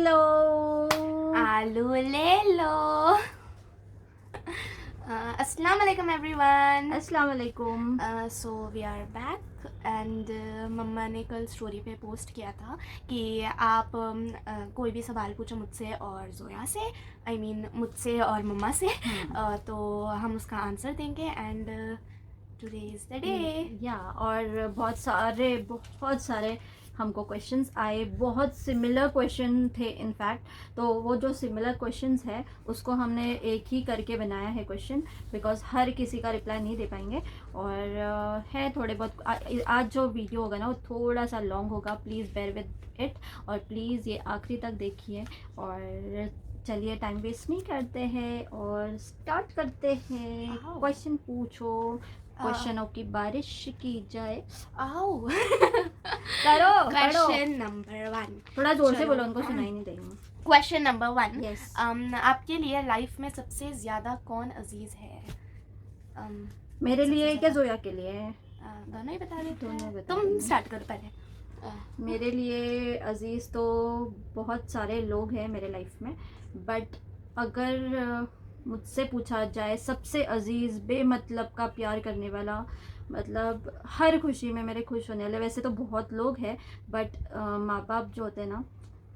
Hello आलू ले लो। अस्सलाम वालेकुम एवरीवन। अस्सलाम वालेकुम। So we are back and मम्मा ने कल स्टोरी पे पोस्ट किया था कि आप कोई भी सवाल पूछो मुझसे और जोया से, आई मीन मुझसे और मम्मा से, तो हम उसका आंसर देंगे and today is the day. या और बहुत सारे हमको क्वेश्चंस आए, बहुत सिमिलर क्वेश्चन थे इनफैक्ट। तो वो जो सिमिलर क्वेश्चंस है उसको हमने एक ही करके बनाया है क्वेश्चन, बिकॉज हर किसी का रिप्लाई नहीं दे पाएंगे। और है थोड़े बहुत आज जो वीडियो होगा ना वो थोड़ा सा लॉन्ग होगा, प्लीज़ बेयर विद इट और प्लीज़ ये आखिरी तक देखिए। और चलिए टाइम वेस्ट नहीं करते हैं और स्टार्ट करते हैं। क्वेश्चन पूछो, क्वेश्चनों की बारिश की जाए। आओ करो क्वेश्चन नंबर 1। थोड़ा जोर से बोलो, उनको सुनाई नहीं देंगे। Question number 1। Yes. आपके लिए लाइफ में सबसे ज़्यादा कौन अजीज़ है? मेरे सबसे लिए क्या ज़्यादा? जोया के लिए? दोनों ही बता देते दोनों हैं। बता तुम देंगे। स्टार्ट करो पहले। मेरे लिए अजीज़ तो बहुत सारे लोग हैं मेरे लाइफ में, बट अगर मुझसे पूछा जाए सबसे अजीज़ बेमतलब का प्यार करने वाला, मतलब हर खुशी में मेरे खुश होने वाले, वैसे तो बहुत लोग हैं बट माँ बाप जो होते हैं ना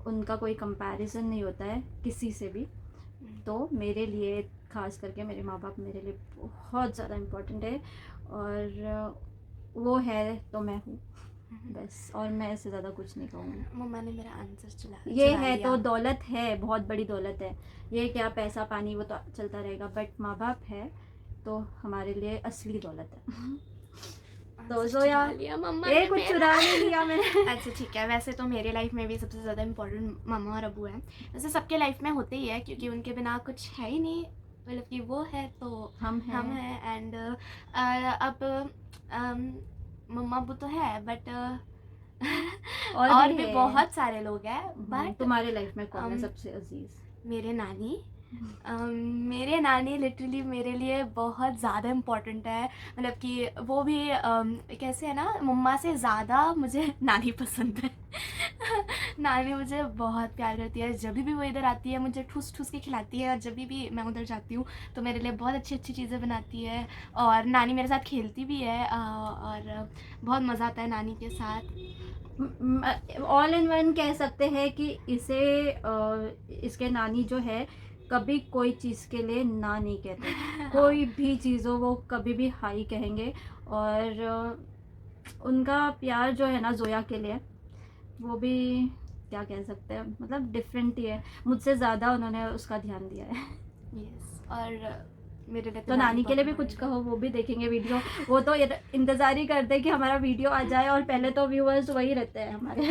उनका कोई कंपैरिजन नहीं होता है किसी से भी। तो मेरे लिए ख़ास करके मेरे माँ बाप मेरे लिए बहुत ज़्यादा इम्पोर्टेंट है, और वो है तो मैं हूँ बस, और मैं इससे ज़्यादा कुछ नहीं कहूँगी। मम्मा ने मेरा आंसर ये चुरा है लिया। तो दौलत है, बहुत बड़ी दौलत है। ये क्या पैसा पानी वो तो चलता रहेगा, बट माँ बाप है तो हमारे लिए असली दौलत है। तो जोया लिया मम्मा ये ने कुछ मेरा। चुरा नहीं लिया मैंने। अच्छा ठीक है, वैसे तो मेरे लाइफ में भी सबसे ज़्यादा इम्पोर्टेंट मम्मा और अबू हैं। वैसे सबके लाइफ में होते ही है क्योंकि उनके बिना कुछ है ही नहीं, मतलब कि वो है तो हम हैं। एंड अब मम्मा अबू तो है बट और भी है। बहुत सारे लोग हैं। बट तुम्हारे लाइफ में कौन है um, सबसे अजीज? मेरे नानी मेरे नानी लिटरली मेरे लिए बहुत ज़्यादा इम्पोर्टेंट है। मतलब कि वो भी कैसे है ना, मम्मा से ज़्यादा मुझे नानी पसंद है। नानी मुझे बहुत प्यार करती है। जब भी वो इधर आती है मुझे ठूस ठूस के खिलाती है, और जब भी मैं उधर जाती हूँ तो मेरे लिए बहुत अच्छी अच्छी चीज़ें बनाती है। और नानी मेरे साथ खेलती भी है और बहुत मज़ा आता है नानी के साथ। ऑल इन वन कह सकते हैं कि इसे इसके नानी जो है कभी कोई चीज़ के लिए ना नहीं कहते। कोई भी चीज़ हो वो कभी भी हाई कहेंगे। और उनका प्यार जो है ना जोया के लिए, वो भी क्या कह सकते हैं, मतलब डिफरेंट ही है। मुझसे ज़्यादा उन्होंने उसका ध्यान दिया है। यस। और मेरे लिए तो नानी के लिए भी कुछ कहो, वो भी देखेंगे वीडियो। वो तो इंतज़ार ही करते हैं कि हमारा वीडियो आ जाए, और पहले तो व्यूअर्स वही रहते हैं हमारे।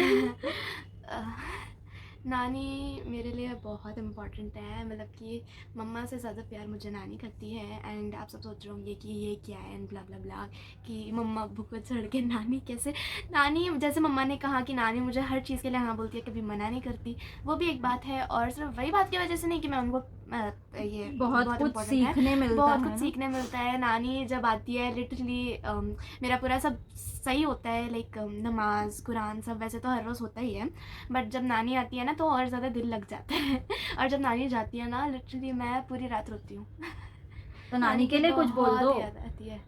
नानी मेरे लिए बहुत इम्पॉर्टेंट है। मतलब कि मम्मा से ज़्यादा प्यार मुझे नानी करती है। एंड आप सब सोच रहे होंगे कि ये क्या है एंड ब्ला ब्ला ब्ला, कि मम्मा अब्बू को छोड़ के नानी कैसे। नानी, जैसे मम्मा ने कहा कि नानी मुझे हर चीज़ के लिए हाँ बोलती है, कभी मना नहीं करती, वो भी एक बात है। और सिर्फ वही बात की वजह से नहीं कि मैं उनको ये बहुत कुछ इम्पोर्टेंट सीखने है, मिलता बहुत है कुछ ना। सीखने मिलता है। नानी जब आती है लिटरली मेरा पूरा सब सही होता है, लाइक नमाज कुरान सब वैसे तो हर रोज़ होता ही है, बट जब नानी आती है ना तो और ज़्यादा दिल लग जाता है। और जब नानी जाती है ना लिटरली मैं पूरी रात रोती हूँ। तो नानी के लिए कुछ बोल दो। याद आती है।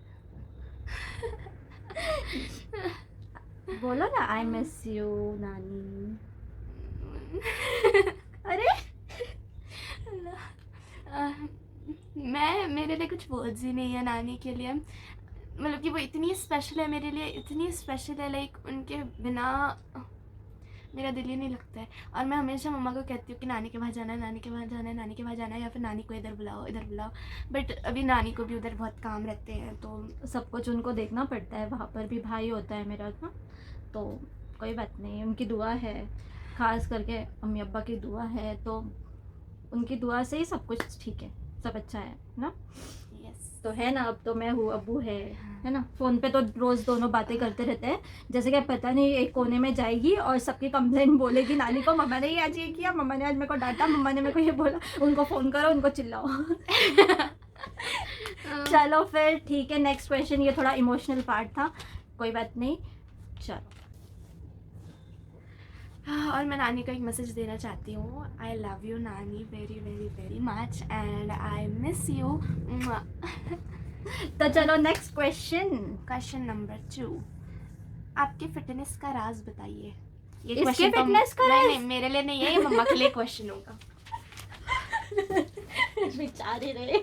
बोलो ना, आई मिस यू नानी। अरे मेरे लिए कुछ वर्ड्स ही नहीं है नानी के लिए। मतलब कि वो इतनी स्पेशल है मेरे लिए, इतनी स्पेशल है, लाइक उनके बिना मेरा दिल ही नहीं लगता है। और मैं हमेशा मम्मा को कहती हूँ कि नानी के वहाँ जाना है, नानी के वहाँ जाना है, नानी के वहाँ जाना है, या फिर नानी को इधर बुलाओ इधर बुलाओ। बट अभी नानी को भी उधर बहुत काम रहते हैं तो सब कुछ उनको देखना पड़ता है, वहाँ पर भी भाई होता है मेरा ना, तो कोई बात नहीं। उनकी दुआ है, खास करके अम्मी अब्बा की दुआ है, तो उनकी दुआ से ही सब कुछ ठीक है, सब अच्छा है ना। यस। तो है ना, अब तो मैं हूँ, अबू है ना। फ़ोन पे तो रोज़ दोनों बातें करते रहते हैं, जैसे कि पता नहीं एक कोने में जाएगी और सबकी कंप्लेंट बोलेगी नानी को, मम्मा ने ये आज ये किया, मम्मा ने आज मेरे को डांटा, मम्मा ने मेरे को ये बोला, उनको फ़ोन करो, उनको चिल्लाओ। चलो फिर ठीक है, नेक्स्ट क्वेश्चन। ये थोड़ा इमोशनल पार्ट था, कोई बात नहीं। चलो और मैं नानी को एक मैसेज देना चाहती हूँ, आई लव यू नानी very very very much and I miss you. तो चलो नेक्स्ट क्वेश्चन। क्वेश्चन नंबर 2, आपके फिटनेस का राज बताइए। ये इसके क्वेश्चन तो fitness का नहीं राज? नहीं मेरे लिए नहीं है, ये मम्मा के लिए क्वेश्चन होगा। बेचारे रहे।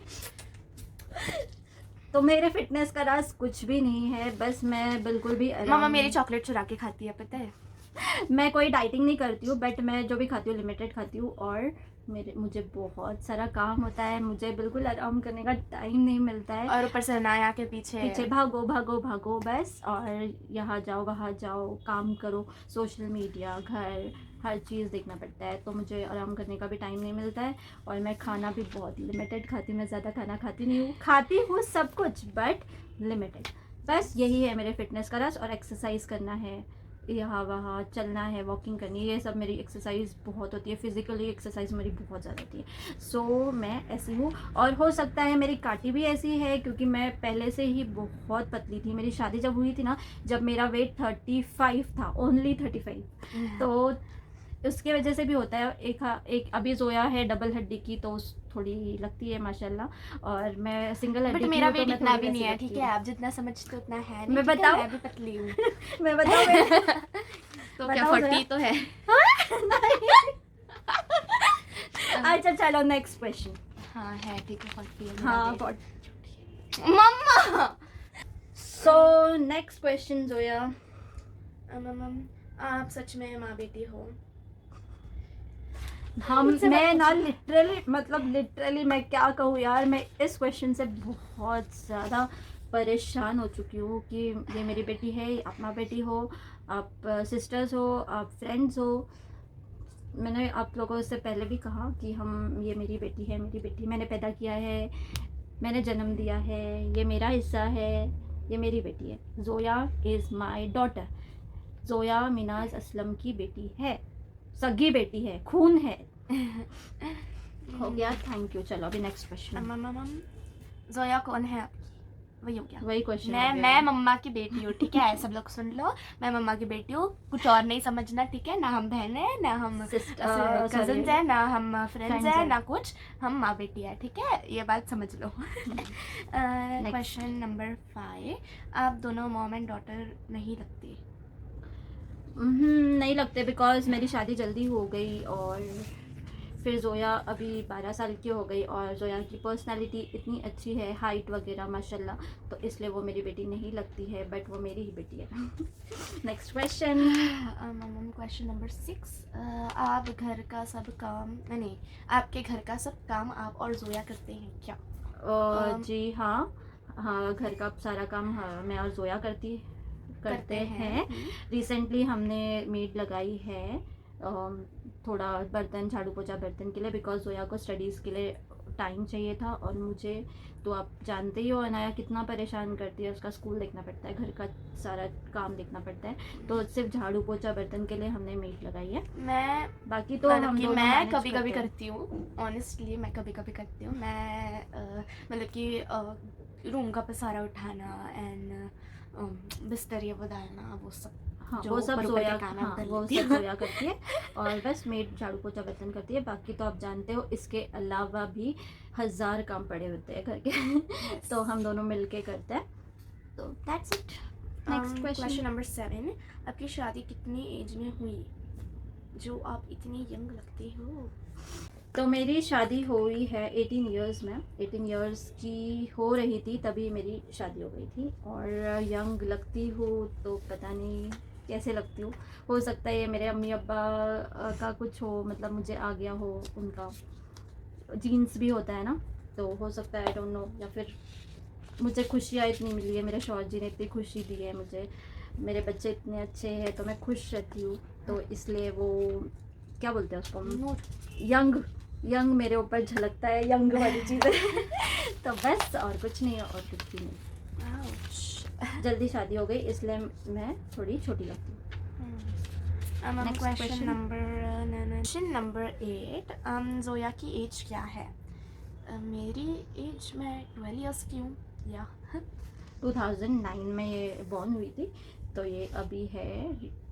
तो मेरे फिटनेस का राज कुछ भी नहीं है, बस मैं बिल्कुल भी मम्मा मेरी चॉकलेट चुरा के खाती है, पता है। मैं कोई डाइटिंग नहीं करती हूँ, बट मैं जो भी खाती हूँ लिमिटेड खाती हूँ। और मुझे बहुत सारा काम होता है, मुझे बिल्कुल आराम करने का टाइम नहीं मिलता है। और ऊपर से नाया के पीछे भागो भागो भागो बस, और यहाँ जाओ वहाँ जाओ, काम करो, सोशल मीडिया, घर, हर चीज़ देखना पड़ता है। तो मुझे आराम करने का भी टाइम नहीं मिलता है। और मैं खाना भी बहुत लिमिटेड खाती हूँ, मैं ज़्यादा खाना खाती नहीं हूँ, खाती हूँ सब कुछ बट लिमिटेड। बस यही है मेरे फिटनेस का राज। और एक्सरसाइज करना है, यहाँ वहाँ चलना है, वॉकिंग करनी है, ये सब मेरी एक्सरसाइज बहुत होती है। फिजिकली एक्सरसाइज मेरी बहुत ज़्यादा होती है। सो मैं ऐसी हूँ। और हो सकता है मेरी काटी भी ऐसी है, क्योंकि मैं पहले से ही बहुत पतली थी। मेरी शादी जब हुई थी ना, जब मेरा वेट 35 था, ओनली 35। तो उसके वजह से भी होता है। एक अभी जोया है डबल हड्डी की, तो थोड़ी लगती है माशाल्लाह। और मैं सिंगल हड्डी बट की मेरा हूँ, तो वेट मैं इतना थोड़ी भी नहीं वैसी है, लगती ठीक हूँ। है, आप जितना समझते उतना है नहीं, मैं ठीक है, बताऊँ? मैं भी पतली हूँ। मैं बताऊँ तो क्या बताओ 40 तो है। अच्छा चलो नेक्स्ट क्वेश्चन। हाँ है, ठीक है, 40 है मेरा हाँ weight। मम्मा सो नेक्स्ट क्वेश्चन जोया। आप सच में माँ बेटी हो? मैं मत ना पूछो। लिटरली मैं क्या कहूँ यार, मैं इस क्वेश्चन से बहुत ज़्यादा परेशान हो चुकी हूँ कि ये मेरी बेटी है, आप माँ बेटी हो, आप सिस्टर्स हो, आप फ्रेंड्स हो। मैंने आप लोगों से पहले भी कहा कि ये मेरी बेटी है, मेरी बेटी मैंने पैदा किया है, मैंने जन्म दिया है, ये मेरा हिस्सा है, ये मेरी बेटी है। Zoya is my daughter. Zoya Minaj Aslam की बेटी है, सगी बेटी है, खून है। हो गया, थैंक यू। चलो अभी नेक्स्ट क्वेश्चन। जोया कौन है आपकी? वही हो गया। वही क्वेश्चन मैं मम्मा की बेटी हूँ, ठीक है, सब लोग सुन लो, मैं मम्मा की बेटी हूँ, कुछ और नहीं समझना, ठीक है, ना हम बहन है, ना हम कजन्स है, ना हम फ्रेंड्स है, ना कुछ, हम माँ बेटी है, ठीक है, ये बात समझ लो। क्वेश्चन नंबर 5, आप दोनों मॉम एंड डॉटर नहीं लगती? नहीं लगते, बिकॉज मेरी शादी जल्दी हो गई। और फिर जोया अभी 12 साल की हो गई, और जोया की पर्सनालिटी इतनी अच्छी है, हाइट वगैरह माशाल्लाह, तो इसलिए वो मेरी बेटी नहीं लगती है, बट वो मेरी ही बेटी है। Next question. क्वेश्चन नंबर 6, आप घर का सब काम नहीं, आपके घर का सब काम आप और जोया करते हैं क्या? जी हाँ, घर का सारा काम मैं और जोया करते हैं। रिसेंटली हमने मेड लगाई है, थोड़ा बर्तन, झाड़ू पोछा बर्तन के लिए, बिकॉज जोया को स्टडीज़ के लिए टाइम चाहिए था। और मुझे तो आप जानते ही हो अनाया कितना परेशान करती है, उसका स्कूल देखना पड़ता है, घर का सारा काम देखना पड़ता है। तो सिर्फ झाड़ू पोछा बर्तन के लिए हमने मेड लगाई है। मैं बाकी तो हम दोनों मैं मैनेज कभी कभी करते हैं। करती हूँ, ऑनेस्टली मैं कभी कभी करती हूँ। मैं मतलब कि रूम का पसारा उठाना एंड बिस्तर ये वो डालना, वो सब हाँ जो वो सब ऊपर ऊपर जोया, का काम है, हाँ कर वो लेती सब हूँ। जोया करती है। और बस मेड झाड़ू पोछा बर्तन करती है। बाकी तो आप जानते हो इसके अलावा भी 1000 काम पड़े होते हैं घर के। तो हम दोनों मिलके करते हैं। तो that's it. Next question question. Number 7, आपकी शादी कितनी एज में हुई जो आप इतनी यंग लगते हो? तो मेरी शादी हुई है 18 इयर्स में। 18 इयर्स की हो रही थी तभी मेरी शादी हो गई थी। और यंग लगती हूँ तो पता नहीं कैसे लगती हूँ। हो सकता है ये मेरे अम्मी अब्बा का कुछ हो, मतलब मुझे आ गया हो, उनका जीन्स भी होता है ना, तो हो सकता है, आई डोंट नो। या फिर मुझे खुशियाँ इतनी मिली है, मेरे शौहर जी ने इतनी खुशी दी है मुझे, मेरे बच्चे इतने अच्छे हैं, तो मैं खुश रहती हूँ। तो इसलिए वो क्या बोलते हैं उसको, यंग मेरे ऊपर झलकता है, यंग वाली चीज़ें। तो बस, और कुछ नहीं है, और कुछ भी नहीं। जल्दी शादी हो गई इसलिए मैं थोड़ी छोटी लगती हूँ। Next question question. Number 8, Zoya की एज क्या है? मेरी एज मैं 12 इयर्स की हूँ, या 2009 में ये बॉर्न हुई थी, तो ये अभी है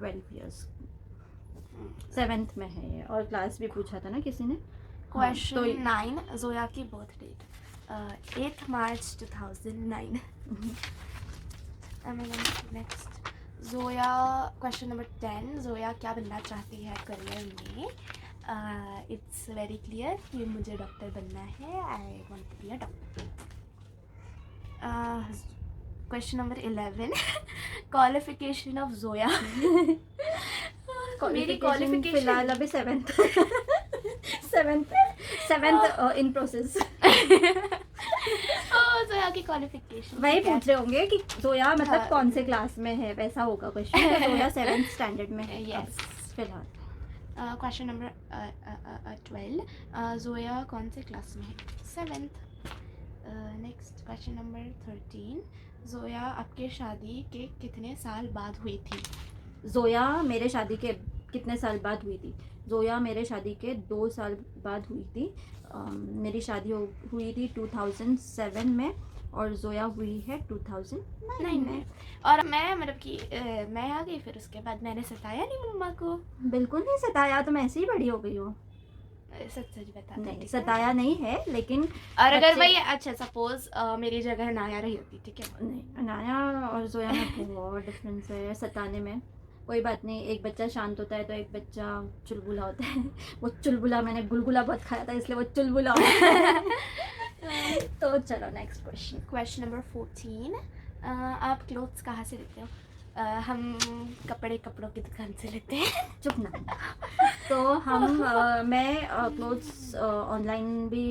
12 इयर्स। 7th में है ये, और क्लास भी पूछा था ना किसी ने। क्वेश्चन तो 9, जोया की बर्थ डेट 8 मार्च 2009। Next Zoya, question number 10, Zoya क्या बनना चाहती है करियर में? इट्स वेरी क्लियर कि मुझे डॉक्टर बनना है, I want to be a doctor. Question number 11, qualification of Zoya. मेरी क्वालिफिकेशन फिलहाल क्वालिफिकेशन अभी 7th इन प्रोसेस। जोया की क्वालिफिकेशन वही पूछ रहे होंगे कि जोया मतलब कौन से क्लास में है, वैसा होगा क्वेश्चन। तो जोया 7th स्टैंडर्ड में है Yes. फिलहाल। क्वेश्चन नंबर 12, जोया कौन से क्लास में है? 7th। Next question number 13, Zoya आपके शादी के कितने साल बाद हुई थी? जोया मेरे शादी के कितने साल बाद हुई थी? जोया मेरे शादी के 2 साल बाद हुई थी। मेरी शादी हुई थी 2007 में, और जोया हुई है 2009 में। और मैं मतलब कि मैं आ गई, फिर उसके बाद मैंने सताया नहीं मम्मा को। बिल्कुल नहीं सताया, तो मैं ऐसे ही बड़ी हो गई हूँ। सच सच बता दो, नहीं, ठीक है? सताया नहीं है, लेकिन और अगर बच्चे- भाई अच्छा सपोज मेरी जगह नाया रही होती, ठीक है? नहीं, अनाया और जोया में बहुत डिफरेंस है सताने में। कोई बात नहीं, एक बच्चा शांत होता है तो एक बच्चा चुलबुला होता है। वो चुलबुला, मैंने गुलगुला बहुत खाया था इसलिए वो चुलबुला होता है। तो चलो नेक्स्ट क्वेश्चन। क्वेश्चन नंबर 14, आप क्लोथ्स कहाँ से लेते हो? हम कपड़ों की दुकान से लेते हैं। चुप ना। तो मैं क्लोथ्स ऑनलाइन भी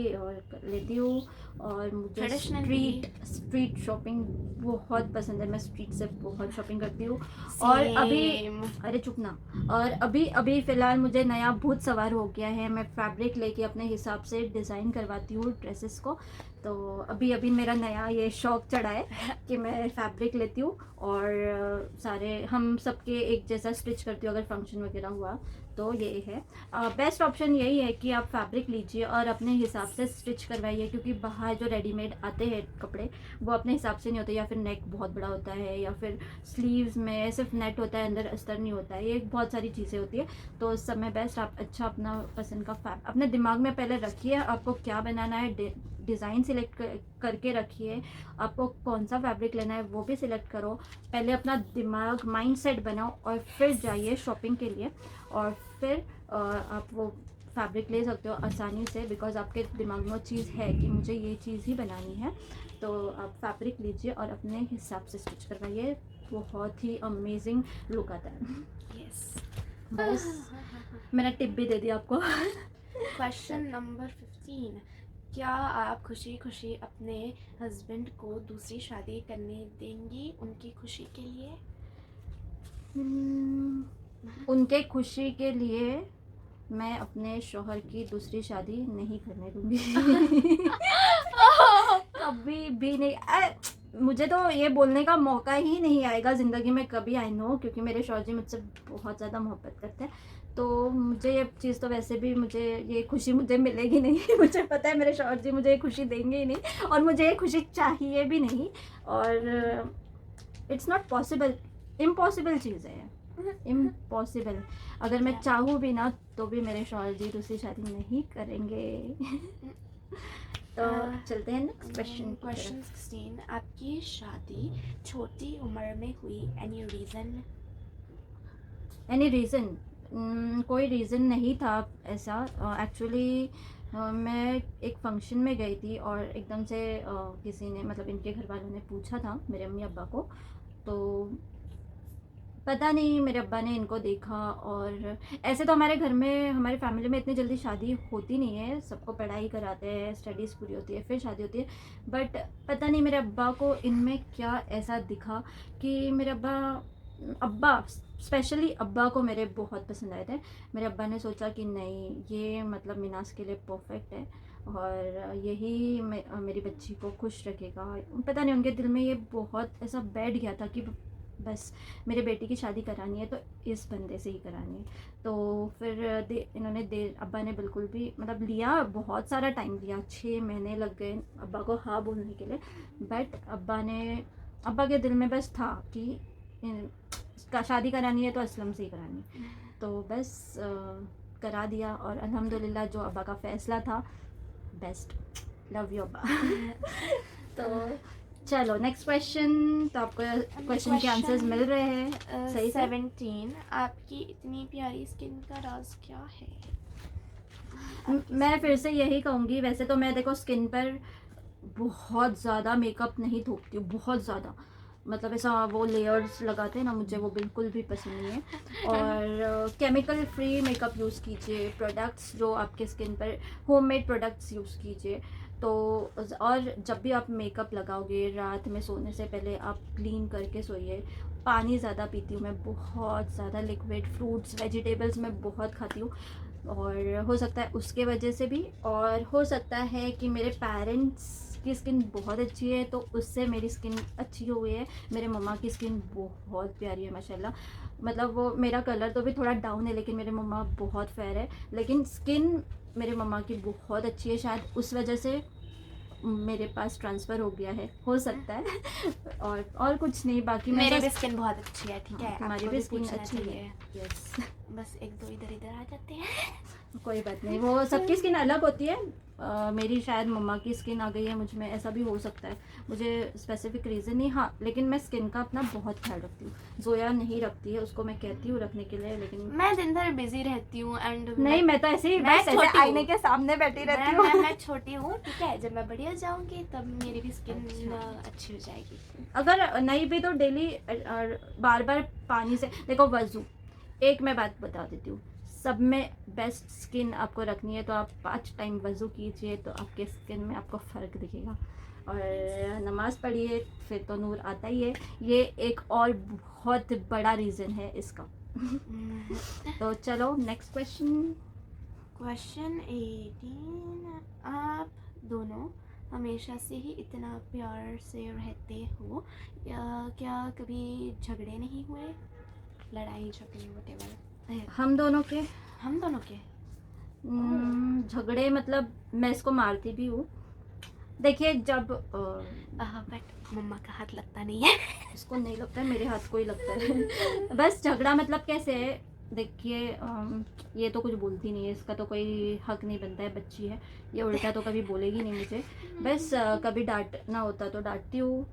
लेती हूँ, और मुझे Traditional भी। स्ट्रीट शॉपिंग बहुत पसंद है। मैं स्ट्रीट से बहुत शॉपिंग करती हूँ। और अभी Same. अरे चुप ना। और अभी अभी फ़िलहाल मुझे नया भूत सवार हो गया है। मैं फैब्रिक लेके अपने हिसाब से डिज़ाइन करवाती हूँ ड्रेसेस को। तो अभी अभी मेरा नया ये शौक चढ़ा है कि मैं फैब्रिक लेती हूँ और सारे हम सबके एक जैसा स्टिच करती हूँ अगर फंक्शन वगैरह हुआ तो। ये है बेस्ट ऑप्शन, यही है कि आप फैब्रिक लीजिए और अपने हिसाब से स्टिच करवाइए, क्योंकि बाहर जो रेडीमेड आते हैं कपड़े वो अपने हिसाब से नहीं होते, या फिर नेक बहुत बड़ा होता है, या फिर स्लीव्स में सिर्फ नेट होता है, अंदर अस्तर नहीं होता है। ये बहुत सारी चीज़ें होती है। तो उस समय बेस्ट आप अच्छा अपना पसंद का अपने दिमाग में पहले रखिए आपको क्या बनाना है, डिज़ाइन सिलेक्ट करके रखिए, आपको कौन सा फैब्रिक लेना है वो भी सिलेक्ट करो। पहले अपना दिमाग माइंड सेट बनाओ और फिर जाइए शॉपिंग के लिए, और फिर आप वो फैब्रिक ले सकते हो आसानी से, बिकॉज आपके दिमाग में वो चीज़ है कि मुझे ये चीज़ ही बनानी है। तो आप फैब्रिक लीजिए और अपने हिसाब से स्टिच करवाइए, बहुत ही अमेजिंग लुक आता है। Yes. बस मैंने टिप भी दे दी आपको। क्वेश्चन नंबर 15, क्या आप खुशी खुशी अपने हस्बैंड को दूसरी शादी करने देंगी उनकी खुशी के लिए? उनके खुशी के लिए मैं अपने शौहर की दूसरी शादी नहीं करने दूंगी। कभी भी नहीं। मुझे तो ये बोलने का मौका ही नहीं आएगा ज़िंदगी में कभी, आई नो, क्योंकि मेरे शौहर जी मुझसे बहुत ज़्यादा मोहब्बत करते हैं। तो मुझे ये चीज़ तो वैसे भी मुझे ये खुशी मुझे मिलेगी नहीं। मुझे पता है मेरे शौहर जी मुझे ये खुशी देंगे ही नहीं, और मुझे ये खुशी चाहिए भी नहीं। और इट्स नॉट पॉसिबल, इम्पॉसिबल चीज़ है, इम्पॉसिबल। अगर मैं चाहूँ भी ना तो भी मेरे शौहर जी दूसरी शादी नहीं करेंगे। तो चलते हैं नेक्स्ट क्वेश्चन। क्वेश्चन 16, आपकी शादी छोटी उम्र में हुई, एनी रीज़न? Any reason? कोई रीज़न नहीं था ऐसा। एक्चुअली मैं एक फंक्शन में गई थी और एकदम से किसी ने, मतलब इनके घर वालों ने पूछा था मेरे अम्मी अब्बा को, तो पता नहीं मेरे अब्बा ने इनको देखा। और ऐसे तो हमारे घर में, हमारे फैमिली में इतनी जल्दी शादी होती नहीं है, सबको पढ़ाई कराते हैं, स्टडीज़ पूरी होती है फिर शादी होती है। बट पता नहीं मेरे अब्बा को इनमें क्या ऐसा दिखा कि मेरे अब्बा स्पेशली अब्बा को मेरे बहुत पसंद आए थे। मेरे अब्बा ने सोचा कि नहीं, ये मतलब मिनास के लिए परफेक्ट है और यही मेरी बच्ची को खुश रखेगा। पता नहीं उनके दिल में ये बहुत ऐसा बैठ गया था कि बस मेरे बेटी की शादी करानी है तो इस बंदे से ही करानी है। तो फिर अब्बा ने बिल्कुल भी मतलब लिया, बहुत सारा टाइम लिया, 6 महीने लग गए अब्बा को हाँ बोलने के लिए। बट अब्बा के दिल में बस था कि शादी करानी है तो असलम से ही करानी है। तो बस करा दिया, और अल्हम्दुलिल्लाह जो अब्बा का फ़ैसला था, बेस्ट, लव यू अब्बा। तो चलो नेक्स्ट क्वेश्चन। तो आपको क्वेश्चन के आंसर्स मिल रहे हैं सही से? 17, आपकी इतनी प्यारी स्किन का राज क्या है? मैं फिर से यही कहूँगी, वैसे तो मैं देखो स्किन पर बहुत ज़्यादा मेकअप नहीं थोपती हूँ, बहुत ज़्यादा, मतलब ऐसा वो लेयर्स लगाते हैं ना, मुझे वो बिल्कुल भी पसंद नहीं है। और केमिकल फ्री मेकअप यूज़ कीजिए, प्रोडक्ट्स जो आपके स्किन पर, होममेड प्रोडक्ट्स यूज़ कीजिए। तो और जब भी आप मेकअप लगाओगे, रात में सोने से पहले आप क्लीन करके सोइए। पानी ज़्यादा पीती हूँ मैं, बहुत ज़्यादा लिक्विड, फ्रूट्स वेजिटेबल्स मैं बहुत खाती हूँ, और हो सकता है उसके वजह से भी, और हो सकता है कि मेरे पेरेंट्स की स्किन बहुत अच्छी है तो उससे मेरी स्किन अच्छी हो गई है। मेरे मम्मा की स्किन बहुत प्यारी है माशाल्लाह, मतलब वो मेरा कलर तो भी थोड़ा डाउन है, लेकिन मेरे मम्मा बहुत फेयर है, लेकिन स्किन मेरे मम्मा की बहुत अच्छी है। शायद उस वजह से मेरे पास ट्रांसफ़र हो गया है, हो सकता है। और कुछ नहीं, बाकी मैं मेरी भी बस, स्किन बहुत अच्छी है, ठीक है, तुम्हारी आपको भी भी स्किन पूछना अच्छी है। चाहिए। यस, बस एक दो इधर इधर आ जाते हैं। कोई बात नहीं, वो सबकी स्किन अलग होती है। मेरी शायद मम्मा की स्किन आ गई है मुझ में, ऐसा भी हो सकता है, मुझे स्पेसिफिक रीज़न नहीं। हाँ, लेकिन मैं स्किन का अपना बहुत ख्याल रखती हूँ। जोया नहीं रखती है, उसको मैं कहती हूँ रखने के लिए, लेकिन मैं दिन भर बिजी रहती हूँ एंड नहीं, मैं तो ऐसे ही मैं बस ऐसे छोटी हूँ। आईने के सामने बैठी रहती मैं हूँ। मैं छोटी हूँ, ठीक है, जब मैं बड़ी हो जाऊंगी तब मेरी भी स्किन अच्छा। अच्छी हो जाएगी। अगर नहीं भी तो डेली बार बार पानी से देखो, वजू, एक मैं बात बता देती हूँ, सब में बेस्ट स्किन आपको रखनी है तो आप 5 टाइम वज़ू कीजिए, तो आपके स्किन में आपको फ़र्क दिखेगा। और नमाज़ पढ़िए, फिर तो नूर आता ही है। ये एक और बहुत बड़ा रीज़न है इसका। तो चलो नेक्स्ट क्वेश्चन। क्वेश्चन 18, आप दोनों हमेशा से ही इतना प्यार से रहते हो, क्या कभी झगड़े नहीं हुए? लड़ाई झगड़े whatever। हम दोनों के हम दोनों के झगड़े, मतलब मैं इसको मारती भी हूँ। देखिए जब बट मम्मा का हाथ लगता नहीं है। इसको नहीं लगता है, मेरे हाथ को ही लगता है। बस झगड़ा मतलब कैसे है, देखिए ये तो कुछ बोलती नहीं है, इसका तो कोई हक नहीं बनता है, बच्ची है ये, उल्टा तो कभी बोलेगी नहीं मुझे। बस कभी डांटना होता तो डांटती हूँ,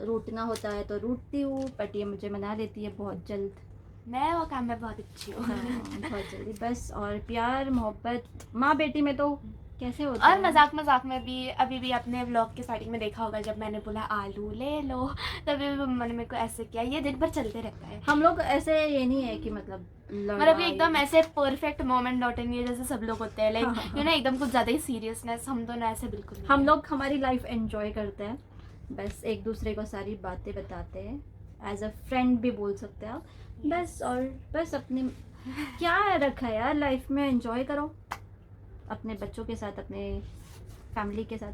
रूठना होता है तो रूठती हूँ, बट ये मुझे मना लेती है बहुत जल्द। मैं वो काम में बहुत अच्छी हूँ। हाँ, बहुत जल्दी बस। और प्यार मोहब्बत माँ बेटी में तो कैसे होता और है। मजाक मजाक में भी, अभी भी आपने व्लॉग के स्टार्टिंग में देखा होगा जब मैंने बोला आलू ले लो, तभी भी मम्मा ने मेरे को ऐसे किया। ये दिन भर चलते रहता है। हम लोग ऐसे, ये नहीं है कि मतलब मतलब कि एकदम ऐसे परफेक्ट मोमेंट लौटेंगे जैसे सब लोग होते हैं, लाइक हाँ, हाँ, यू नो एकदम कुछ ज़्यादा ही सीरियसनेस, हम दोनों ऐसे बिल्कुल नहीं हम है। लोग हमारी लाइफ एंजॉय करते हैं, बस एक दूसरे को सारी बातें बताते हैं, एज अ फ्रेंड भी बोल सकते हैं आप। बस, और बस अपने क्या रखा है यार, लाइफ में एंजॉय करो अपने बच्चों के साथ, अपने फैमिली के साथ,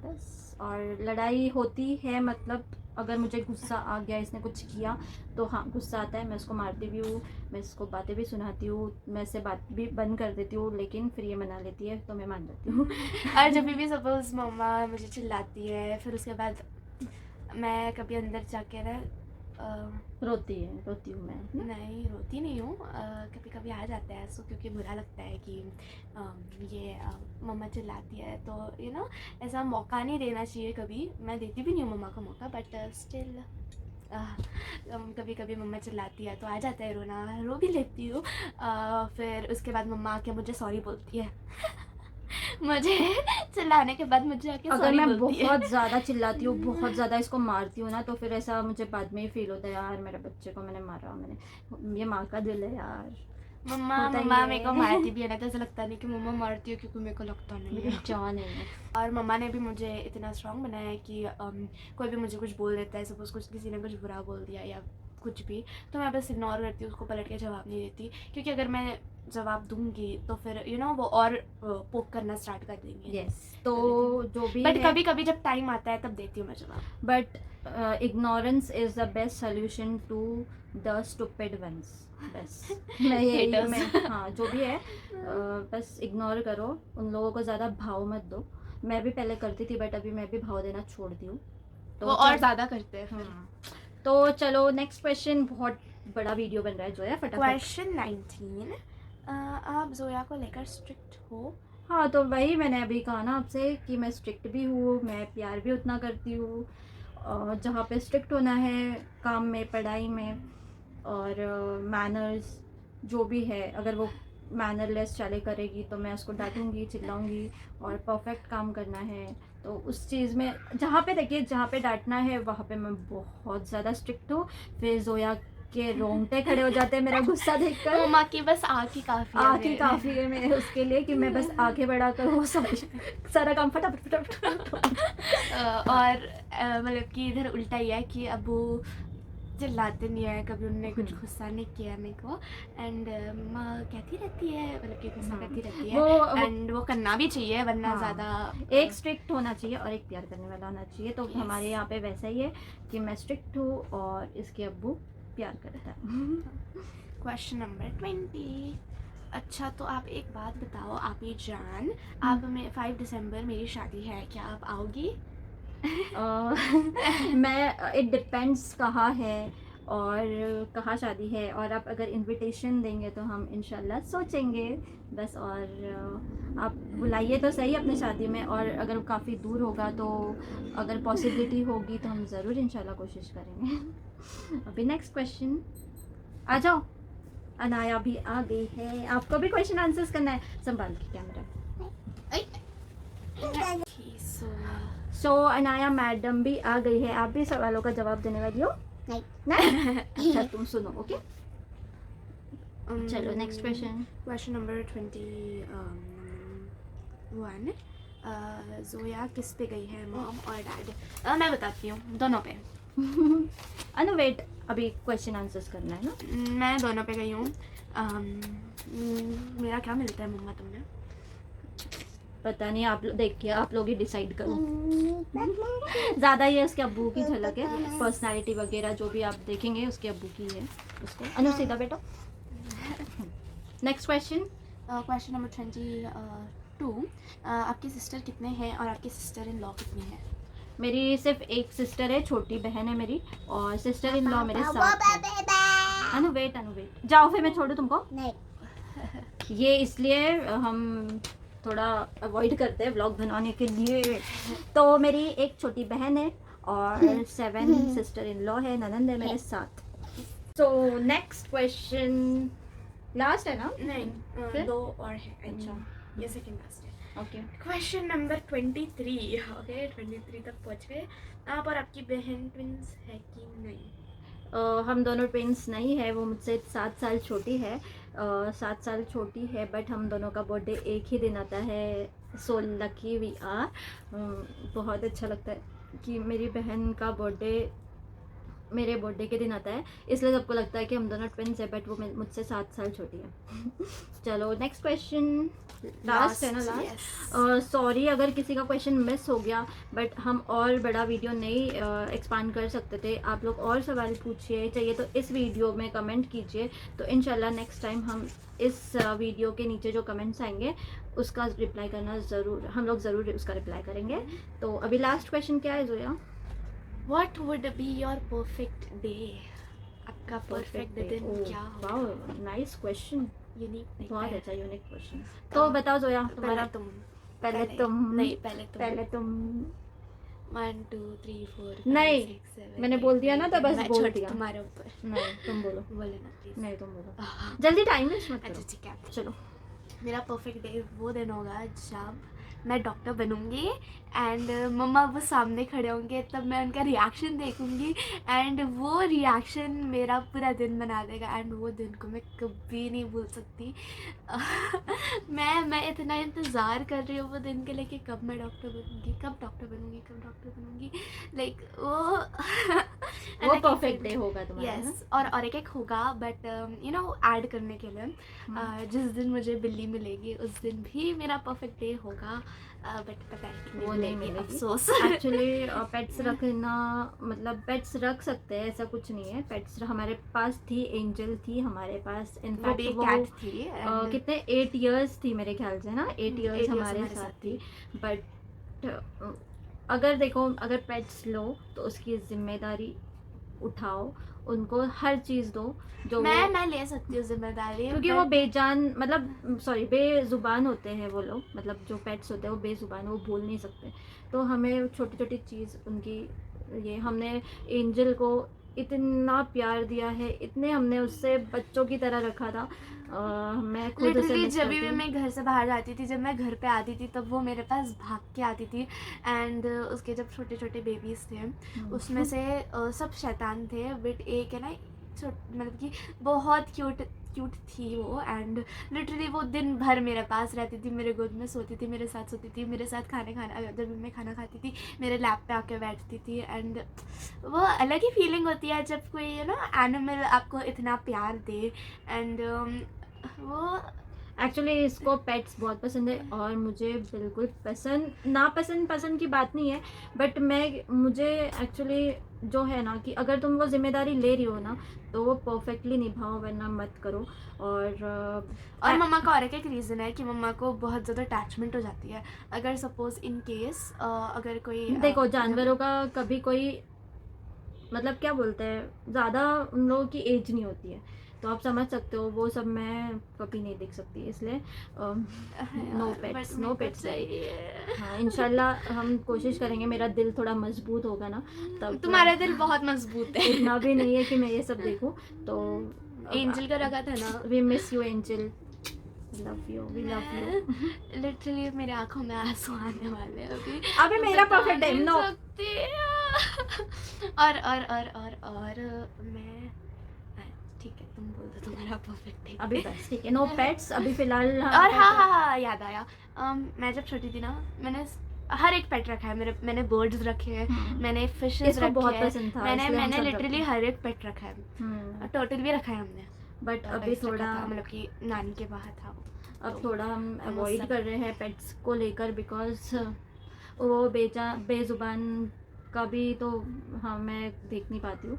बस। और लड़ाई होती है, मतलब अगर मुझे गुस्सा आ गया, इसने कुछ किया तो हाँ गुस्सा आता है, मैं उसको मारती भी हूँ, मैं इसको बातें भी सुनाती हूँ, मैं इससे बात भी बंद कर देती हूँ, लेकिन फिर ये मना लेती है तो मैं मान जाती हूँ। और जब भी सपोज मम्मा मुझे चिल्लाती है, फिर उसके बाद मैं कभी अंदर जाके ना रोती हूँ मैं। नहीं रोती नहीं हूँ, कभी कभी आ जाता है ऐसा, क्योंकि बुरा लगता है कि ये मम्मा चिल्लाती है, तो यू नो ऐसा मौका नहीं देना चाहिए। कभी मैं देती भी नहीं हूँ मम्मा को मौका, बट स्टिल कभी कभी मम्मा चिल्लाती है तो आ जाता है रोना, रो भी लेती हूँ। फिर उसके बाद मम्मा आके मुझे सॉरी बोलती है। मुझे चिल्लाने के बाद मुझे आके अगर सॉरी मैं बोलती है। बहुत ज़्यादा चिल्लाती हूँ, बहुत ज़्यादा इसको मारती हूँ ना, तो फिर ऐसा मुझे बाद में ही फील होता है, यार मेरे बच्चे को मैंने मारा, मैंने, ये माँ का दिल है यार। मम्मा होता ही मम्मा है। मेरे को मारती भी है ना, तो ऐसा लगता नहीं कि मम्मा मारती है, क्योंकि मेरे को लगता नहीं मेरी है। जान है। और मम्मा ने भी मुझे इतना स्ट्रांग बनाया है कि कोई भी मुझे कुछ बोल देता है, सपोज कुछ किसी ने कुछ बुरा बोल दिया या कुछ भी, तो मैं बस इग्नोर करती हूँ, उसको पलट के जवाब नहीं देती, क्योंकि अगर मैं जवाब दूंगी तो फिर यू नो वो और पोक करना स्टार्ट कर देंगे। यस, तो जो भी बट है, कभी कभी जब टाइम आता है तब देती हूँ मैं जवाब। But ignorance is the best solution to the stupid ones. बस मैं यही Haters. मैं हाँ जो भी है, बस इग्नोर करो, उन लोगों को ज़्यादा भाव मत दो। मैं भी पहले करती थी, बट अभी मैं भी भाव देना छोड़ दी हूँ। वो और ज़्यादा करते हैं फिर। तो चलो नेक्स्ट क्वेश्चन, बहुत बड़ा वीडियो बन रहा है जोया, फटाफट। क्वेश्चन 19, आप जोया को लेकर स्ट्रिक्ट हो? हाँ, तो वही मैंने अभी कहा ना आपसे कि मैं स्ट्रिक्ट भी हूँ, मैं प्यार भी उतना करती हूँ। और जहाँ पे स्ट्रिक्ट होना है काम में, पढ़ाई में, और मैनर्स जो भी है, अगर वो मैनरलेस चले करेगी तो मैं उसको डांटूंगी, चिल्लाऊंगी। और परफेक्ट काम करना है तो उस चीज़ में, जहाँ पे देखिए जहाँ पे डांटना है वहाँ पे मैं बहुत ज़्यादा स्ट्रिक्ट हूँ। फिर जोया के रोंगटे खड़े हो जाते हैं मेरा गुस्सा देखकर। मम्मा की बस आँख ही काफ़ी है आँख ही काफ़ी है मेरे उसके लिए कि मैं बस आंखें बढ़ा कर वो सारा काम फटाफट फटाफट। और मतलब कि इधर उल्टा ही है कि अब वो चिल्लाते नहीं है, कभी उन्होंने कुछ गुस्सा नहीं किया मेरे को। एंड मम्मा कहती रहती है, मतलब कि गुस्सा करती रहती है, एंड वो करना भी चाहिए वरना हाँ, ज़्यादा एक स्ट्रिक्ट होना चाहिए और एक प्यार करने वाला होना चाहिए। तो हमारे यहाँ पे वैसा ही है कि मैं स्ट्रिक्ट हूँ और इसके अब्बू प्यार करता है। क्वेश्चन नंबर 20, अच्छा तो आप एक बात बताओ आप ही जान, आप में 5 दिसंबर मेरी शादी है, क्या आप आओगी? मैं इट डिपेंड्स कहाँ है और कहाँ शादी है, और आप अगर इनविटेशन देंगे तो हम इंशाल्लाह सोचेंगे बस। और आप बुलाइए तो सही अपने शादी में, और अगर काफ़ी दूर होगा तो अगर पॉसिबिलिटी होगी तो हम ज़रूर इंशाल्लाह कोशिश करेंगे। अभी नेक्स्ट क्वेश्चन, आ जाओ। अनाया भी आ गई है, आपको भी क्वेश्चन आंसर्स करना है, संभाल के कैमरा। सो अनाया मैडम भी आ गई है, आप भी सवालों का जवाब देने वाली हो? नहीं? अच्छा तुम सुनो, ओके। चलो next question. Question number 21, Zoya किस पे गई है, मॉम और डैड? मैं बताती हूँ, दोनों पे। अनु वेट, अभी क्वेश्चन आंसर्स करना है ना। मैं दोनों पे गई हूँ। मेरा क्या मिलता है मम्मा तुमने? पता नहीं, आप देख के आप लोग ही डिसाइड करो। ज़्यादा ये उसके अब्बू की झलक है, पर्सनालिटी वगैरह जो भी आप देखेंगे उसके अब्बू की है उसको। अनु सीधा बेटा। Next question. क्वेश्चन नंबर 22, आपके सिस्टर कितने हैं और आपके सिस्टर इन लॉ कितनी है? मेरी सिर्फ एक सिस्टर है, छोटी बहन है मेरी, और सिस्टर इन लॉ मेरे साथ है। अनु वेट जाओ, फिर मैं छोड़ू तुमको। नहीं, ये इसलिए हम थोड़ा अवॉइड करते हैं व्लॉग बनाने के लिए। तो मेरी एक छोटी बहन है और 7 सिस्टर इन लॉ है, ननंद है मेरे साथ। सो नेक्स्ट क्वेश्चन, लास्ट है ना? नहीं, 2 और है। अच्छा, ये सेकंड लास्ट है। ओके। क्वेश्चन नंबर 23, ओके 23 तक पहुँच गए। आप और आपकी बहन ट्विंस है कि नहीं? हम दोनों ट्विंस नहीं है, वो मुझसे 7 साल छोटी है। 7 साल छोटी है, बट हम दोनों का बर्थडे एक ही दिन आता है। So lucky we are. बहुत अच्छा लगता है कि मेरी बहन का बर्थडे मेरे बर्थडे के दिन आता है, इसलिए सबको लगता है कि हम दोनों ट्विंस है, बट वो मुझसे 7 साल छोटी है। चलो नेक्स्ट क्वेश्चन, लास्ट है ना? लास्ट। सॉरी अगर किसी का क्वेश्चन मिस हो गया, बट हम और बड़ा वीडियो नहीं एक्सपांड कर सकते थे। आप लोग और सवाल पूछिए, चाहिए तो इस वीडियो में कमेंट कीजिए, तो इंशाल्लाह नेक्स्ट टाइम हम इस वीडियो के नीचे जो कमेंट्स आएंगे उसका रिप्लाई करना ज़रूर, हम लोग ज़रूर उसका रिप्लाई करेंगे। तो अभी लास्ट क्वेश्चन क्या है Zoya? What would be your perfect day? आपका परफेक्ट दिन क्या होगा? वाओ, नाइस क्वेश्चन, यूनिक, बहुत अच्छा यूनिक क्वेश्चन। तो बताओ जोया, तुम्हारा। पहले तुम। 1 2 3 4 नहीं, 5 6 7 मैंने बोल दिया ना, तो बस बोल दिया। तुम्हारे ऊपर। नहीं तुम बोलो। बोले ना प्लीज। नहीं तुम बोलो, जल्दी, टाइम वेस्ट मत अच्छा करो। ठीक है, चलो। मेरा परफेक्ट डे वो दिन होगा जब मैं डॉक्टर बनूंगी एंड मम्मा वो सामने खड़े होंगे, तब मैं उनका रिएक्शन देखूंगी एंड वो रिएक्शन मेरा पूरा दिन बना देगा एंड वो दिन को मैं कभी नहीं भूल सकती। मैं इतना इंतज़ार कर रही हूँ वो दिन के लिए कि कब मैं डॉक्टर बनूंगी, कब डॉक्टर बनूंगी, लाइक वो परफेक्ट डे होगा तुम्हारा। यस, और एक होगा बट ऐड करने के लिए जिस दिन मुझे बिल्ली मिलेगी उस दिन भी मेरा परफेक्ट डे होगा, बट पता है कि वो नहीं मिलेगी, अफसोस। एक्चुअली पेट्स रखना, मतलब पेट्स रख सकते हैं, ऐसा कुछ नहीं है। पेट्स हमारे पास थी, एंजल थी हमारे पास, इनफैक्ट वो कैट थी कितने 8 इयर्स थी मेरे ख्याल से ना, 8 इयर्स हमारे साथ थी। बट अगर देखो, अगर पेट्स लो तो उसकी जिम्मेदारी उठाओ, उनको हर चीज़ दो जो मैं ले सकती हूँ जिम्मेदारी, क्योंकि वो बेजान मतलब सॉरी बेजुबान होते हैं वो लोग, मतलब जो पेट्स होते हैं वो बेजुबान, वो बोल नहीं सकते। तो हमें छोटी छोटी चीज़ उनकी, ये हमने एंजल को इतना प्यार दिया है, इतने हमने उससे बच्चों की तरह रखा था। मैं खुद उसे लिटरली मिस जब करती भी हूँ। मैं घर से बाहर जाती थी, जब मैं घर पे आती थी, तब वो मेरे पास भाग के आती थी। एंड उसके जब छोटे छोटे बेबीज़ थे, उसमें से सब शैतान थे, बट एक है ना मतलब कि बहुत क्यूट थी वो। एंड लिटरली वो दिन भर मेरे पास रहती थी, मेरे गोद में सोती थी, मेरे साथ सोती थी, मेरे साथ जब भी मैं खाना खाती थी मेरे लैप पे आके बैठती थी। एंड वो अलग ही फीलिंग होती है जब कोई एनिमल आपको इतना प्यार दे। एंड वो एक्चुअली इसको पेट्स बहुत पसंद है, और मुझे बिल्कुल पसंद की बात नहीं है, बट मुझे एक्चुअली जो है ना कि अगर तुम वो जिम्मेदारी ले रही हो ना तो वो परफेक्टली निभाओ, वरना मत करो। और मम्मा का और एक रीज़न है कि मम्मा को बहुत ज़्यादा अटैचमेंट हो जाती है। अगर सपोज़ इन केस अगर कोई देखो जानवरों का कभी कोई मतलब क्या बोलते हैं, ज़्यादा उन लोगों की एज नहीं होती है, तो आप समझ सकते हो वो सब मैं कभी नहीं देख सकती, इसलिए नो पेट्स चाहिए। हाँ इंशाल्लाह हम कोशिश करेंगे, मेरा दिल थोड़ा मजबूत होगा ना तब। तुम्हारा दिल बहुत मजबूत है। इतना भी नहीं है कि मैं ये सब देखूं। तो एंजल का रखा था ना। We miss you angel, love you, we love you. Literally मेरे आंखों में आंसू आने वाले हैं अभी। अबे मेरा परफेक्ट है, नो। और मैं ठीक है, तुम बोल दो तुम्हारा परफेक्ट है अभी बस ठीक है, नो पेट्स अभी फिलहाल। और हाँ याद आया, मैं जब छोटी थी ना, मैंने हर एक पेट रखा है। मैंने बर्ड्स रखे हैं, मैंने फिशेस इसको रखे बहुत हैं, पसंद था, मैंने इसलिए हम सब लिटरली रखते हर एक पेट रखा है। टर्टल भी रखा है हमने, बट अभी tortoise रखा थोड़ा था, मतलब कि नानी के बाहर था वो। अब तो थोड़ा हम हम अवॉइड सब- कर रहे हैं पेट्स को लेकर, बिकॉज वो बेजुबान का भी तो हाँ मैं देख नहीं पाती हूँ,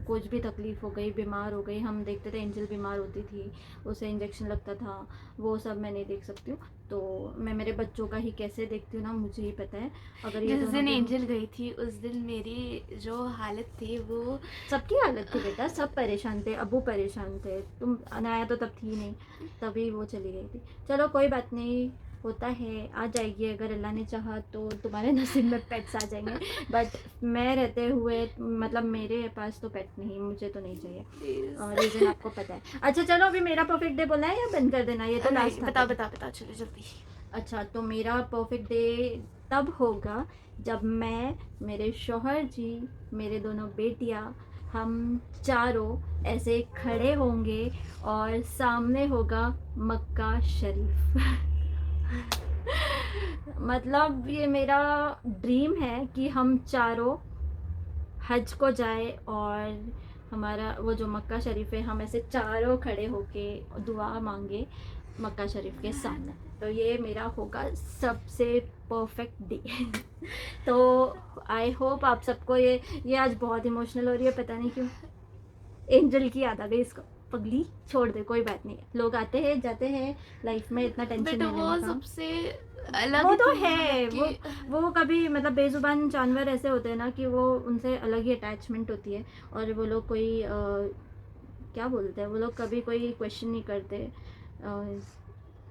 कुछ भी तकलीफ़ हो गई, बीमार हो गई, हम देखते थे एंजल बीमार होती थी, उसे इंजेक्शन लगता था, वो सब मैं नहीं देख सकती हूँ। तो मैं मेरे बच्चों का ही कैसे देखती हूँ ना, मुझे ही पता है। अगर ये जिस दोनों दिन भी- एंजल गई थी उस दिन मेरी जो हालत थी वो सबकी हालत थी बेटा, सब परेशान थे, अबू परेशान थे, तुम अनाया तो तब थी नहीं, तभी वो चली गई थी। चलो कोई बात नहीं, होता है, आ जाएगी, अगर अल्लाह ने चाहा तो तुम्हारे नसीब में पेट्स आ जाएंगे। बट मैं रहते हुए मतलब मेरे पास तो पेट नहीं, मुझे तो नहीं चाहिए, और रीज़न आपको पता है। अच्छा चलो, अभी मेरा परफेक्ट डे बोलना है या बंद कर देना, ये तो नहीं, लास्ट था। बताओ चलो जल्दी। अच्छा तो मेरा परफेक्ट डे तब होगा जब मैं, मेरे शौहर जी, मेरे दोनों बेटियां, हम चारों ऐसे खड़े होंगे और सामने होगा मक्का शरीफ। मतलब ये मेरा ड्रीम है कि हम चारों हज को जाए, और हमारा वो जो मक्का शरीफ है, हम ऐसे चारों खड़े होके दुआ मांगे मक्का शरीफ के सामने। तो ये मेरा होगा सबसे परफेक्ट डे। तो आई होप आप सबको ये आज बहुत इमोशनल हो रही है, पता नहीं क्यों। एंजल की याद आ गई इसको, पगली छोड़ दे, कोई बात नहीं, लोग आते हैं जाते हैं लाइफ में, इतना टेंशन बट नहीं वो लेने का। सबसे अलग वो ही तो थी, है, मतलब कि वो कभी मतलब बेजुबान जानवर ऐसे होते हैं ना कि वो उनसे अलग ही अटैचमेंट होती है, और वो लोग कोई क्या बोलते हैं, वो लोग कभी कोई क्वेश्चन नहीं करते,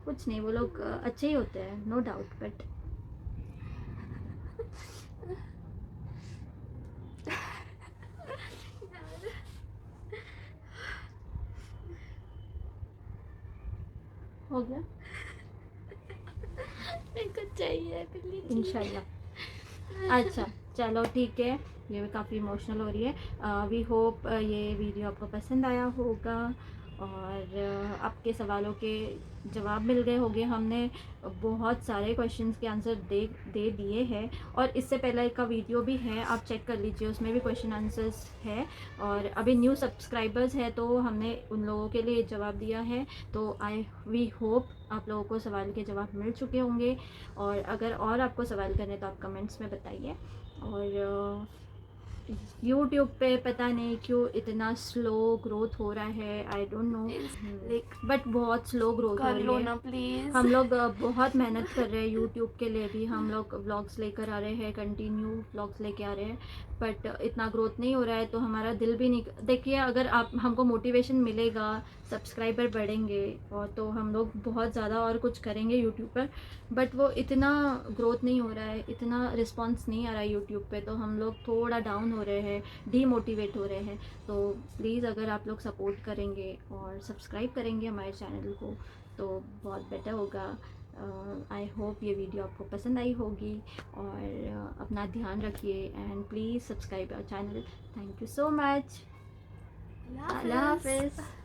कुछ नहीं, वो लोग अच्छे ही होते हैं, नो डाउट। बट हो गया मेरे को चाहिए प्लीज। इंशाल्लाह। अच्छा चलो ठीक है, ये भी काफ़ी इमोशनल हो रही है। वी होप ये वीडियो आपको पसंद आया होगा, और आपके सवालों के जवाब मिल गए होंगे। हमने बहुत सारे क्वेश्चंस के आंसर दे दिए हैं, और इससे पहले का वीडियो भी है, आप चेक कर लीजिए, उसमें भी क्वेश्चन आंसर्स है। और अभी न्यू सब्सक्राइबर्स हैं तो हमने उन लोगों के लिए जवाब दिया है। तो वी होप आप लोगों को सवाल के जवाब मिल चुके होंगे, और अगर और आपको सवाल करने तो आप कमेंट्स में बताइए। और यूट्यूब पे पता नहीं क्यों इतना स्लो ग्रोथ हो रहा है, I don't know, like but बहुत स्लो ग्रोथ हो कर रही लो है। ना प्लीज। हम लोग बहुत मेहनत कर रहे हैं यूट्यूब के लिए भी, हम लोग व्लॉग्स लेकर आ रहे हैं, कंटिन्यू व्लॉग्स लेके आ रहे हैं, बट इतना ग्रोथ नहीं हो रहा है। तो हमारा दिल भी नहीं, देखिए अगर आप हमको मोटिवेशन मिलेगा, सब्सक्राइबर बढ़ेंगे और तो हम लोग बहुत ज़्यादा और कुछ करेंगे यूट्यूब पर, बट वो इतना ग्रोथ नहीं हो रहा है, इतना रिस्पॉन्स नहीं आ रहा है यूट्यूब पे, तो हम लोग थोड़ा डाउन हो रहे हैं, डीमोटिवेट हो रहे हैं। तो प्लीज़ अगर आप लोग सपोर्ट करेंगे और सब्सक्राइब करेंगे हमारे चैनल को तो बहुत बेटर होगा। आई होप ये वीडियो आपको पसंद आई होगी, और अपना ध्यान रखिए and please subscribe our channel. Thank you so much. Allah Allah हाफिज़। हाफिज़।